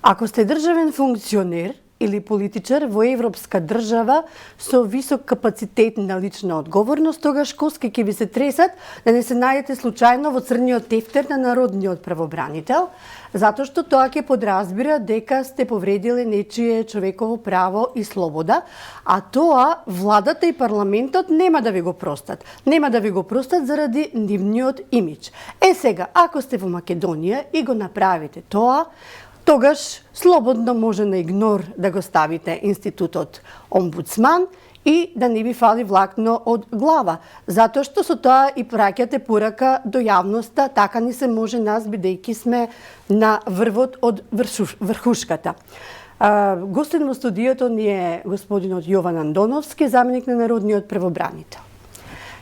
Ако сте државен функционер или политичар во европска држава со висок капацитет на лична одговорност, тогаш коски ќе ви се тресат да не се најдете случајно во црниот тефтер на народниот правобранител, затоа што тоа ќе подразбира дека сте повредиле нечие човеково право и слобода, а тоа владата и парламентот нема да ви го простат. Нема да ви го простат заради нивниот имидж. Сега, ако сте во Македонија и го направите тоа, тогаш слободно може на игнор да го ставите институтот омбудсман и да не ви фали влакно од глава, затоа што со тоа и праќате порака до јавноста, така ни се може нас, бидејќи сме на врвот од врхушката. Гостин во студиото ни е господинот Јован Андоновски, заменик на народниот правобранител.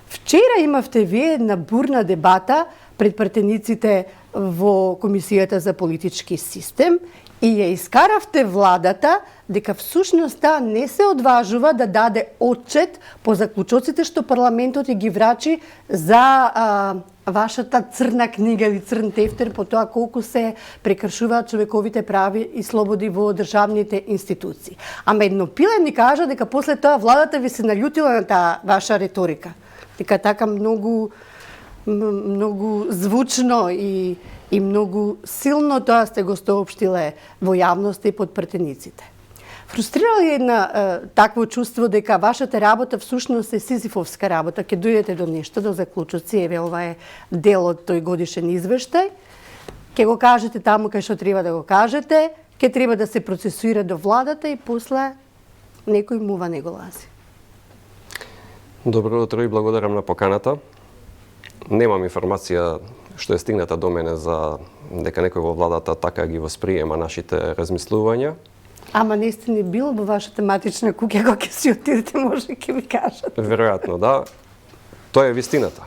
Вчера имавте вие една бурна дебата пред пратениците во Комисијата за политички систем и ја искаравте владата дека всушност таа не се одважува да даде отчет по заклучоците што парламентот ја ги врачи за вашата црна книга или црн тефтер по тоа колку се прекршуваат човековите прави и слободи во државните институции. Ама еднопилен ни кажа дека после тоа владата ви се наљутила на таа ваша реторика. Дека така многу звучно и многу силно тоа сте го соопштиле во јавноста и под пратениците. Фрустрира ли една такво чувство дека вашата работа всушност е сизифовска работа, ќе дојдете до нешто, до заклучоци, еве ова е дел од тој годишен извештај, ќе го кажете таму кај што треба да го кажете, ќе треба да се процесуира до владата и после некој мува не го лази. Добро утро и благодарам на поканата. Немам информација што е стигната до мене за дека некој во владата така ги восприема нашите размислувања. Ама не сте ни бил во вашата матична куќа, кога ќе си отидете, може ќе ви кажат. Веројатно, да. Тоа е вистината.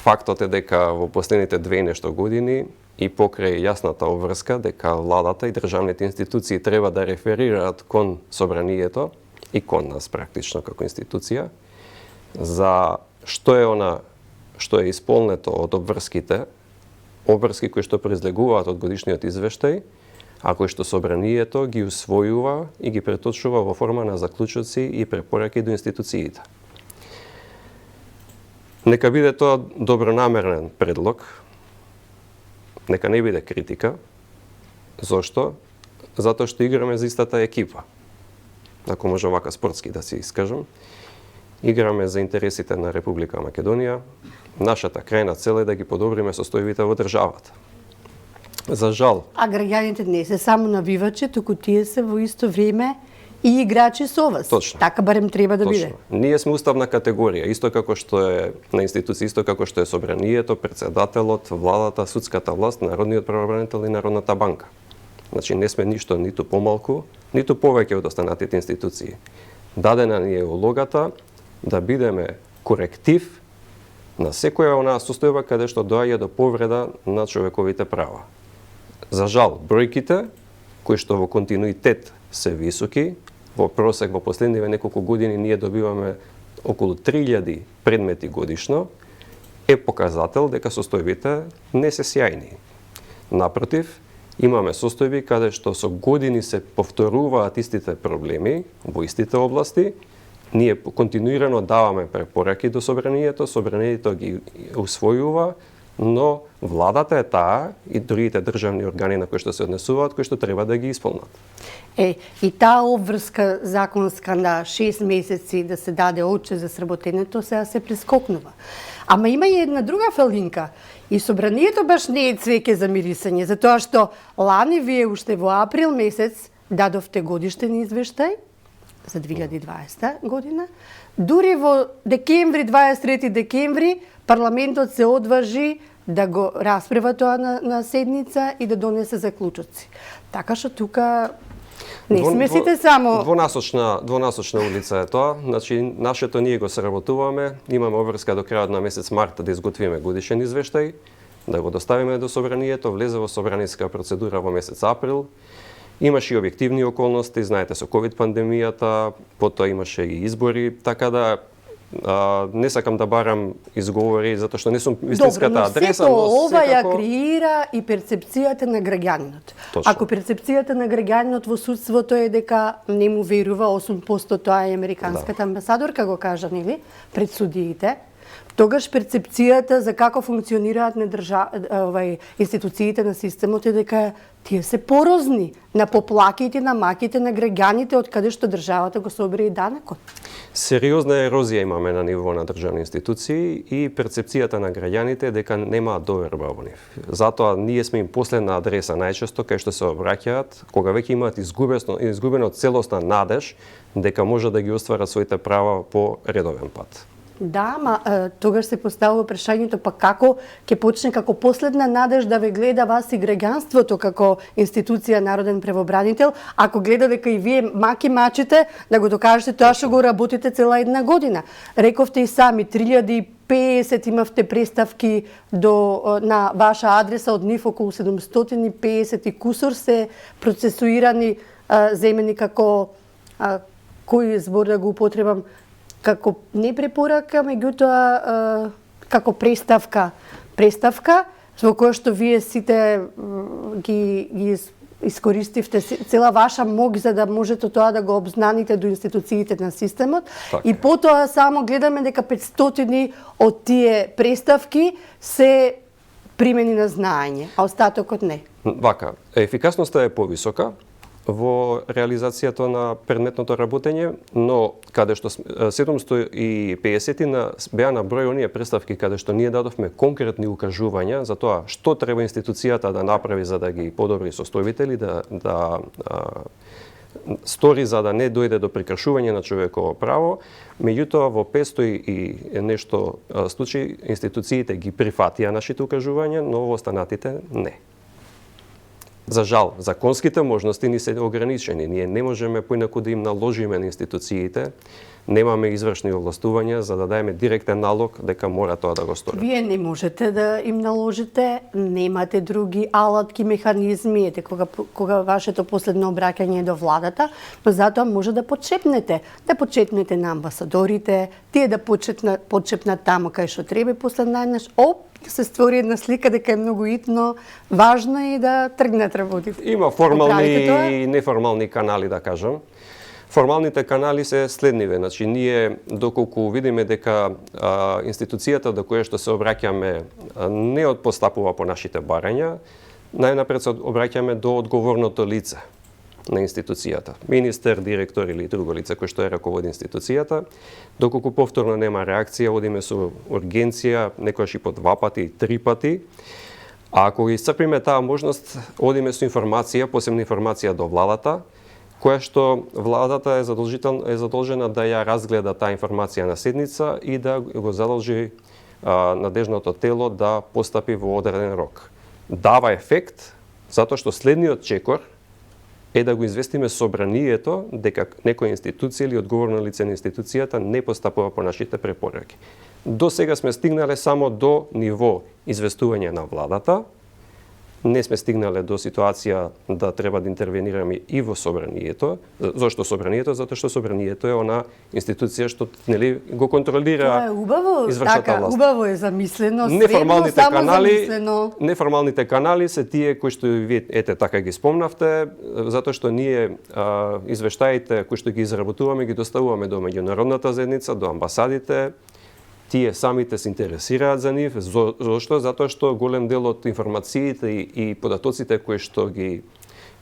Фактот е дека во последните 2 нешто години и покрај јасната обврска дека владата и државните институции треба да реферираат кон собранието и кон нас практично како институција за што е она што е исполнето од обврски кои што произлегуваат од годишниот извештај, а кои што собранието ги усвојува и ги преточува во форма на заклучоци и препораки до институциите. Нека биде тоа добронамерен предлог, нека не биде критика. Зошто? Затоа што играме за истата екипа. Ако може вака спортски да се искажам. Играме за интересите на Република Македонија. Нашата крајна цел е да ги подобриме состојбите во државата. За жал. А граѓаните не се само навивачи, туку тие се во исто време и играчи со вас. Точно. Така барем треба да Точно. биде. Ние сме уставна категорија, исто како што е на институции, исто како што е собранието, претседателот, владата, судската власт, народниот правобранител и Народната банка. Значи не сме ништо ниту помалку, ниту повеќе од останатите институции. Дадена ни е улогата да бидеме коректив на секоја онаа состојба каде што доаѓа до повреда на човековите права. За жал, бројките кои што во континуитет се високи, во просек во последниве неколку години ние добиваме околу 3000 предмети годишно, е показател дека состојбите не се сјајни. Напротив, имаме состојби каде што со години се повторуваат истите проблеми во истите области. Ние континуирано даваме препораки до собранието, собранието ги усвојува, но владата е таа и другите државни органи на кои што се однесуваат, кои што треба да ги исполнат. И таа обврска законска на 6 месеци да се даде отчет за сработењето, сега се прескокнува. Ама има и една друга фалинка. И собранието баш не е цвеќе за мирисање, затоа што лани вие уште во април месец дадовте годишен извештај за 2020 година. Дури во декември, 23 декември, парламентот се одважи да го расправа тоа на седница и да донесе заклучоци. Така што тука не сме сите само... Двонасочна улица е тоа. Значи, нашето ние го сработуваме, имаме обврска до крајот на месец март да изготвиме годишен извештај, да го доставиме до собранието, влезе во собраниска процедура во месец април. Имаше и објективни околности, знаете, со ковид пандемијата, потоа имаше и избори, така да не сакам да барам изговори затоа што не сум Добро, вистинската но адреса, сето но ова ја секако креира и перцепцијата на граѓанинот. Точно. Ако перцепцијата на граѓанинот во судството е дека не му верува 8%, тоа е американската амбасадорка го кажа, нели, пред судиите, тогаш перцепцијата за како функционираат институциите на системот е дека тие се порозни на поплаките, на маките на граѓаните од каде што државата го собира и данекот. сериозна ерозија имаме на ниво на државни институции и перцепцијата на граѓаните е дека нема доверба во нив. Затоа ние сме им последна адреса најчесто кај што се обраќаат кога веќе имаат изгубено целосна надеж дека може да ги остварат своите права по редовен пат. Да, ма тогаш се поставува прашањето па како ќе почне како последна надеж да ве гледа вас и граѓанството како институција народен правобранител, ако гледа дека и вие маки мачите да го докажете тоа што го работите цела една година. Рековте и сами 3050 имавте преставки на ваша адреса, од нив околу 750 и кусор се процесуирани, земени како кој збор да го употребам, како не препорака, меѓутоа како преставка во која што вие сите ги искористивте цела ваша мог за да можете тоа да го обзнаните до институциите на системот. И потоа само гледаме дека 500 од тие преставки се примени на знаење, а остатокот не. Вака, ефикасноста е повисока во реализацијата на предметното работење, но каде што 750 беа на број оние представки каде што ние дадовме конкретни укажувања за тоа што треба институцијата да направи за да ги подобри состојбите или да стори за да не дојде до прекршување на човеково право, меѓутоа во 500 и нешто случаи институциите ги прифатија нашите укажувања, но во останатите не. За жал, законските можности ни се ограничени. Ние не можеме поинаку да им наложиме на институциите, немаме извршни овластувања за да даеме директен налог дека мора тоа да го сторат. Вие не можете да им наложите, немате други алатки, механизми, кога вашето последно обраќање е до владата, но затоа може да почепнете на амбасадорите, тие да почепнат таму кај што треба и после најнаш се створи една слика дека е многу итно, важно и да тргнат работите. Има формални и неформални канали, да кажам. Формалните канали се следниве. Значи, ние, доколку видиме дека институцијата до која што се обраќаме не постапува по нашите барања, најнапред се обраќаме до одговорното лице на институцијата. Министер, директор или друго лице кој што е раководи институцијата. Доколку повторно нема реакција, одиме со ургенција, некојаш и по 2 пати, 3 пати. А ако ги исцрпиме таа можност, одиме со информација, посебна информација до владата, која што владата е задолжена да ја разгледа таа информација на седница и да го задолжи надежното тело да постапи во одреден рок. Дава ефект, затоа што следниот чекор е да го известиме собранието дека некоја институција или одговорно лице на институцијата не постапува по нашите препораки. До сега сме стигнале само до ниво известување на владата, не сме стигнале до ситуација да треба да интервенираме и во собранието. Зошто собранието? Затоа што собранието е она институција што нели го контролира извршната власт. Убаво е замислено, средно, само замислено. Неформалните канали се тие кои што вие така ги спомнавте, затоа што ние извештаите кои што ги изработуваме ги доставуваме до меѓународната заедница, до амбасадите. Тие самите се интересираат за нив. Зошто? Затоа што голем дел од информациите и податоците кои што ги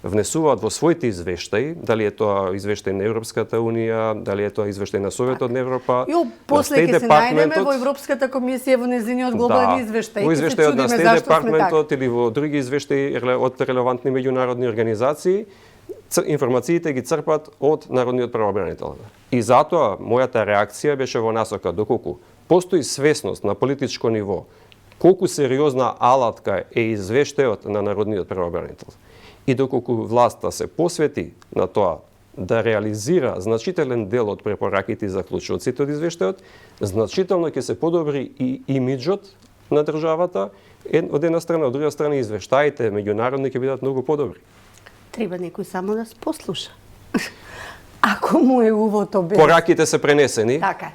внесуваат во своите извештаи, дали е тоа извештај на Европската Унија, дали е тоа извештај на Советот на Европа, после ќе се најдеме во Европската комисија во нејзиниот глобален извештај. Во извештајот на Стејт департментот или во други извештаи од релевантни меѓународни организации, информациите ги црпат од народниот правобранител. И затоа мојата реакција беше во насока доколку постои свесност на политичко ниво колку сериозна алатка е извештајот на народниот правобранител и доколку власта се посвети на тоа да реализира значителен дел од препораките и заклучоците од извештајот, значително ќе се подобри и имиџот на државата од една страна, од друга страна извештаите меѓународни ќе бидат многу подобри. Треба некој само да се послуша. Ако му е увото без... Пораките се пренесени. Така.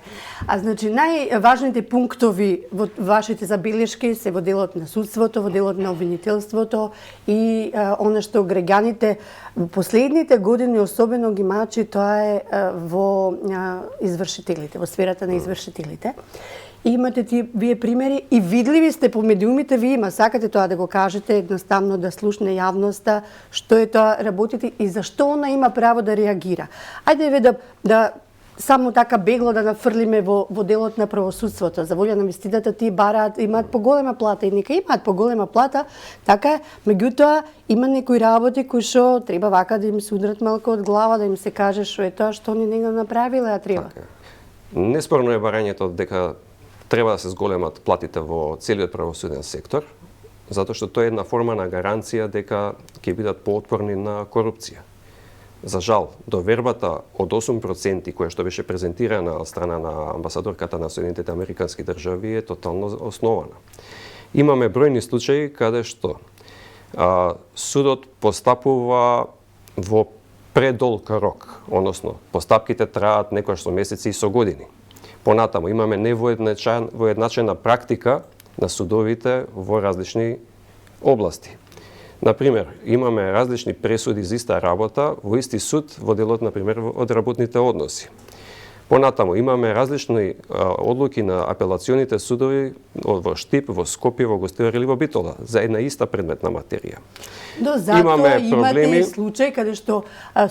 А значи најважните пунктови во вашите забелешки се во делот на судството, во делот на обвинителството и она што граѓаните во последните години особено ги мачи, тоа е во извршителите, во сферата на извршителите. И имате вие примери и видливи сте по медиумите, вие сакате тоа да го кажете, едноставно да слушне јавноста што е тоа работите и зашто она има право да реагира. Ајде да само така бегло да нафрлиме во делот на правосудството. За волја на вистината тие имаат поголема плата и нека имаат поголема плата, така меѓутоа има некои работи кои што треба вака да им се удрат малку од глава, да им се каже што е тоа што они не го направиле, а треба. Така. Неспорно е барањето дека треба да се зголемат платите во целиот правосуден сектор, затоа што тоа е една форма на гаранција дека ќе бидат поотпорни на корупција. За жал, довербата од 8% која што беше презентирана од страна на амбасадорката на Соединетите Американски држави е тотално основана. Имаме бројни случаи каде што судот постапува во предолг рок, односно постапките траат некојаш со месеци и со години. Понатаму имаме невоедначена практика на судовите во различни области. Например, имаме различни пресуди за иста работа во исти суд во делот, например, од работните односи. Понатаму имаме различни одлуки на апелационите судови во Штип, во Скопје, во Гостивар или во Битола за една иста предметна материја. Но затоа имате и случај каде што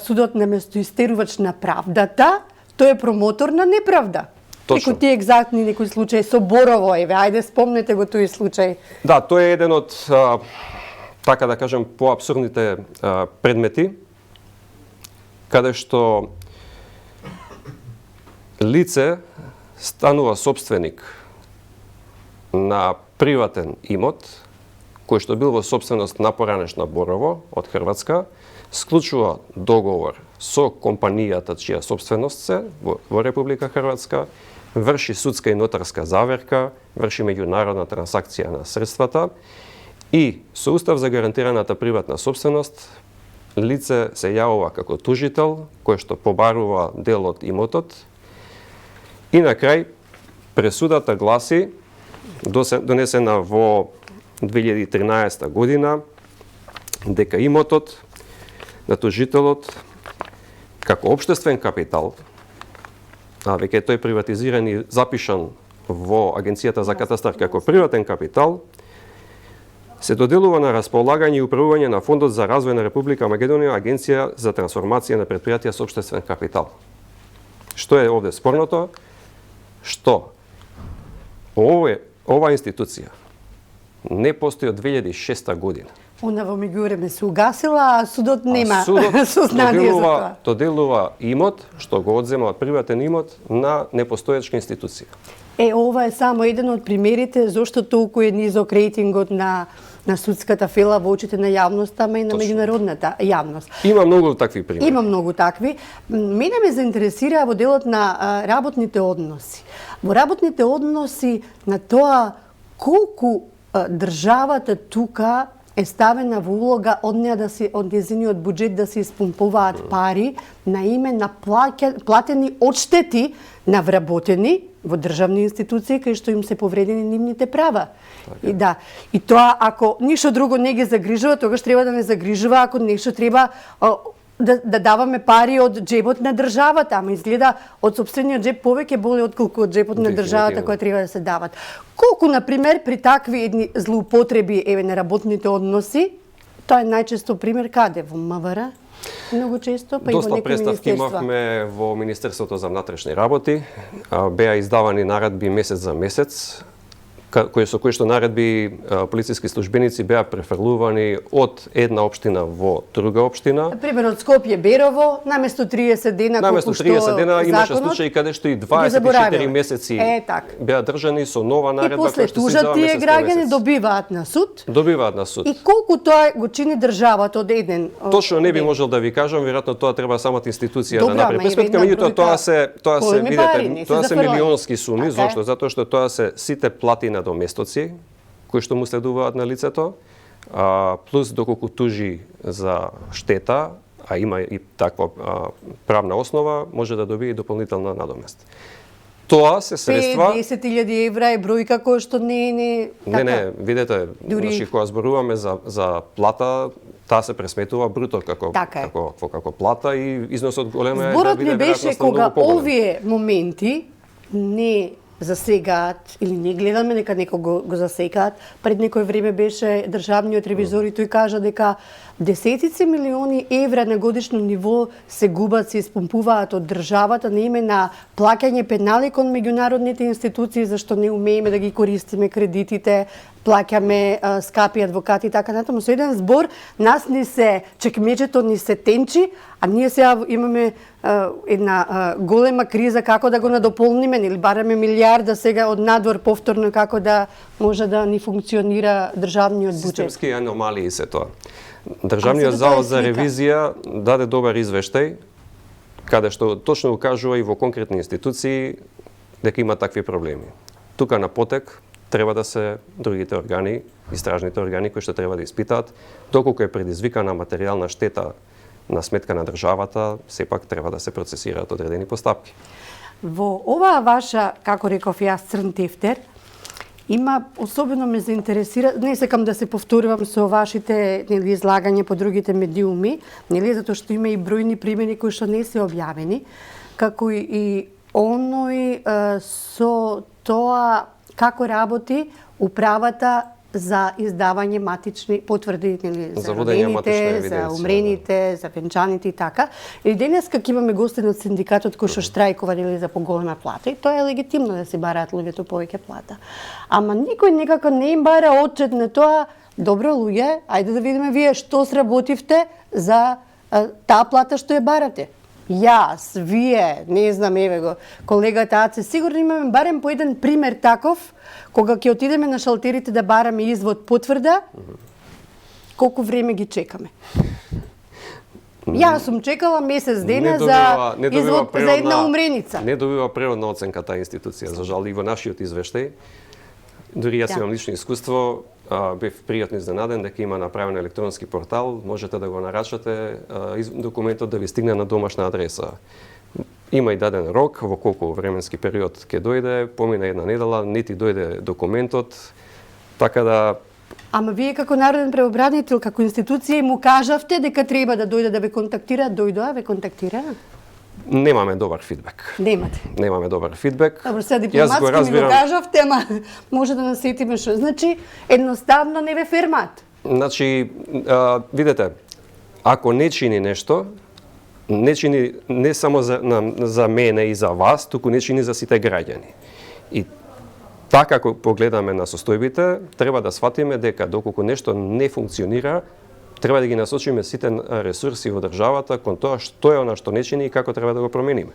судот наместо истерувач на правдата, тој е промотор на неправда. Точно. Преку тие екзактни некои случаи со Борово, ајде спомнете го тој случај. Да, тој е еден од така да кажем поабсурдните предмети каде што лице станува собственик на приватен имот кој што бил во собственост на поранешна Борово од Хрватска, склучува договор со компанијата чија собственост се во Република Хрватска, врши судска и нотарска заверка, врши меѓународна трансакција на средствата и со устав за гарантираната приватна собственост лице се јавува како тужител кој што побарува дел од имотот и на крај пресудата гласи, донесена во 2013 година, дека имотот на тужителот како општествен капитал, а веќе тој приватизиран и запишан во Агенцијата за катастар како приватен капитал, се доделува на располагање и управување на Фондот за развој на Република Македонија, Агенција за трансформација на претпријатија со општествен капитал. Што е овде спорното? Што ова институција не постои од 2006 година. Она во меѓувреме се угасила, а судот нема доделува сознание за тоа. Доделува имот, што го одзема од приватен имот на непостоечка институција. Ова е само еден од примерите зошто толку е низок рейтингот на судската фела во очите на јавноста, ама и на меѓународната јавност. Има многу такви примери. Има многу такви. Мене ме заинтересира во делот на работните односи. Во работните односи на тоа колку државата тука е ставена во улога од неа од нејзиниот буџет да се испумпуваат пари на име на платени одштети на вработени во државни институции кај што им се повредени нивните права. И тоа ако ништо друго не ги загрижува, тогаш треба да не загрижува ако нешто треба да даваме пари од джебот на државата, ама изгледа од сопствениот джеб повеќе боли отколку од джебот на државата која треба да се дават. Колку, например, при такви едни злоупотреби на работните односи, тоа е најчесто пример каде? Во МВР? Многу често, па и во некои министерства. Доста представки имавме во Министерството за внатрешни работи. Беа издавани наредби месец за месец, со кои што наредби полициски службеници беа префрлувани од една општина во друга општина. Например, од Скопје Берово, наместо 30 дена, наместо 30 дена имаше случаи каде што и 24 месеци беа држани со нова наредба која што се издава месец. И после тужат тие граѓани добиваат на суд. Добиваат на суд. И колку тоа го чини државата од еден? Точно не би можел да ви кажам, веројатно тоа треба самата институција да направи сметка, меѓутоа тоа се видете, тоа се милионски суми, зошто? Затоа што тоа се сите плати на доместоци кои што му следуваат на лицето, плюс доколку тужи за штета, а има и таква правна основа, може да добие и дополнителна надомест. Тоа се средства... 50.000 евра е бројка која што не така. Не, видете, значи кога зборуваме за плата, таа се пресметува бруто како плата и износот голем е Зборот да биде ми беше веројатноста кога многу поголем. овие моменти не засегаат или не гледаме дека некого го засекаат. Пред некој време беше државниот ревизор и тој кажа дека десетици милиони евра на годишно ниво се губат, се испомпуваат од државата на име на плаќање пенали кон меѓународните институции зашто не умееме да ги користиме кредитите, плаќаме скапи адвокати и така натаму. Со еден збор, нас ни се чекмеџето ни се тенчи, а ние сега имаме една голема криза како да го надополниме, или бараме милиарда сега од надвор повторно како да може да ни функционира државниот буџет. Системски аномалии се тоа. Државниот завод за ревизија даде добар извештај каде што точно укажува и во конкретни институции дека има такви проблеми. Тука на потек треба да се другите органи, истражните органи кои што треба да испитаат доколку е предизвикана материјална штета на сметка на државата, сепак треба да се процесираат одредени постапки. Во оваа ваша, како реков јас, црн тефтер, има, особено ме заинтересира, не сакам да се повторувам со вашите излагања по другите медиуми, затоа што има и бројни примери кои што не се објавени, како и оној со тоа како работи управата за издавање матични потврди за родените, за умрените, за венчаните и така. И денес како имаме гостин од синдикатот кој што штрајкува за поголема плата, и тоа е легитимно да се бараат луѓето повеќе плата. Ама никој некако не им бара отчет на тоа, добро луѓе, ајде да видиме вие што сработивте за таа плата што ја барате. Јас, вие, не знам, еве го, колегата Аце, сигурно имаме барем по еден пример таков, кога ќе отидеме на шалтерите да бараме извод потврда, колку време ги чекаме. Јас сум чекала месец дена за извод за една умреница. Не добива природна оценка таа институција, за жал и во нашиот извештај. Дури јас имам лично искуство, бев пријатно изненаден дека има направен електронски портал, можете да го нарачате документот да ви стигне на домашна адреса. Има и даден рок во колку временски период ќе дојде, помина една недела, нити дојде документот, така да... Ама вие како народен правобранител, како институција му кажавте дека треба да дојде да ве контактира, дојдоа, ве контактира? Немаме добар фидбек. Немаме добар фидбек. Добро, сега дипломатски ми го кажавте, ама може да насетиме што. Значи, едноставно не ве фермат. Значи, видете, ако не чини нешто, не чини не само за мене и за вас, туку не чини за сите граѓани. И така ако погледаме на состојбите, треба да сватиме дека доколку нешто не функционира, треба да ги насочиме сите ресурси во државата кон тоа што е она што не чини и како треба да го промениме.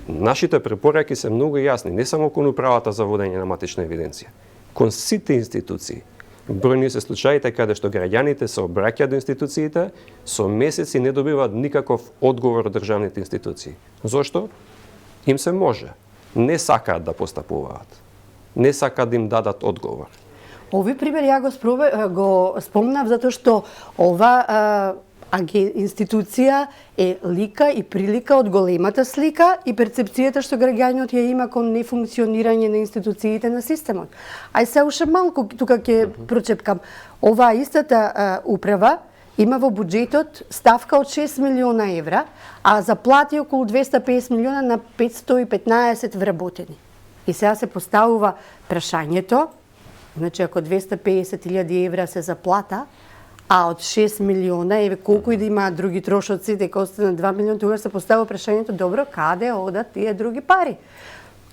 Нашите препораки се многу јасни, не само кон управата за водење на матична евиденција, кон сите институции. Бројни се случаите каде што граѓаните се обраќаат до институциите, со месеци не добиваат никаков одговор од државните институции. Зошто? Им се може. Не сакаат да постапуваат. Не сакаат да им дадат одговор. Ови пример ја го спомнав затоа што ова институција е лика и прилика од големата слика и перцепцијата што граѓаниот ја има кон нефункционирање на институциите на системот. Ај се уште малку тука ќе прочепкам. Оваа истата управа има во буџетот ставка од 6 милиона евра, а за плати околу 250 милиона на 515 вработени. И сега се поставува прашањето, значи ако 250.000 евра се за плата, а од 6 милиона, еве колку и да има други трошоци, дека остана 2 милиона, тогаш се поставува прашањето, добро, каде одат тие други пари?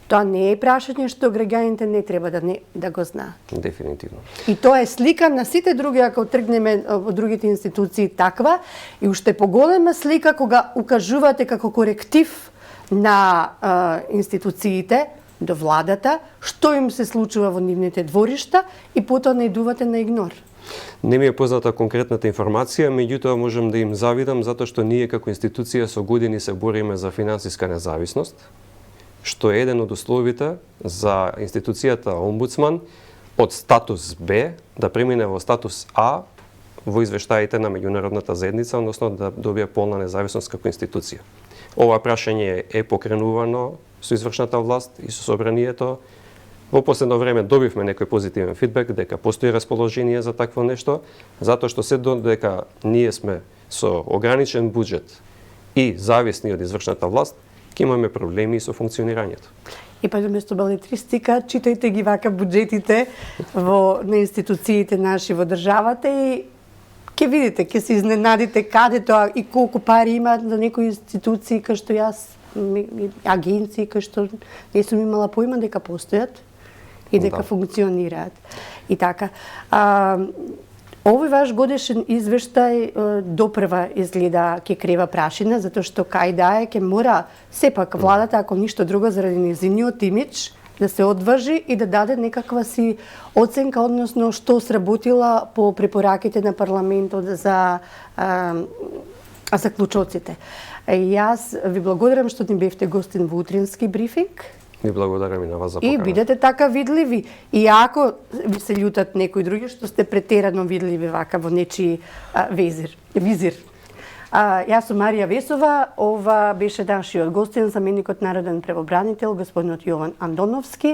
Тоа не е прашање што граѓаните не треба да го знаат. Дефинитивно. И тоа е слика на сите други, ако тргнеме во другите институции таква, и уште поголема слика кога укажувате како коректив на институциите, до владата, што им се случува во нивните дворишта и потоа наидувате на игнор. Не ми е позната конкретната информација, меѓутоа можам да им завидам затоа што ние како институција со години се бориме за финансиска независност, што е еден од условите за институцијата омбудсман од статус Б да премине во статус А во извештаите на меѓународната заедница, односно да добие полна независност како институција. Ова прашање е покренувано со извршната власт и со собранието. Во последно време добивме некој позитивен фидбек дека постои расположение за такво нешто, затоа што се додека ние сме со ограничен буџет и зависни од извршната власт, ќе имаме проблеми со функционирањето. И па место балетристика, читајте ги вака буџетите на институциите наши во државата и ќе видите, ќе се изненадите каде тоа и колку пари имаат за некои институции кај што јас, агенции кај што не сум имала поима дека постојат и дека функционираат. И така. Овој ваш годишен извештај допрва изгледа ќе крева прашина, затоа што кај да е ќе мора сепак владата, ако ништо друго заради нејзиниот имидж, да се одважи и да даде некаква си оценка, односно што сработила по препораките на парламентот за заклучоците. Јас ви благодарам што ни бевте гостин во утрински брифинг. Ви благодарам и на вас за И покана. бидете така видливи. И ако ви се љутат некои други што сте претерано видливи вака во нечи визир. Јас сум Марија Весова, ова беше нашиот гостин, заменикот народен правобранител, господинот Јован Андоновски.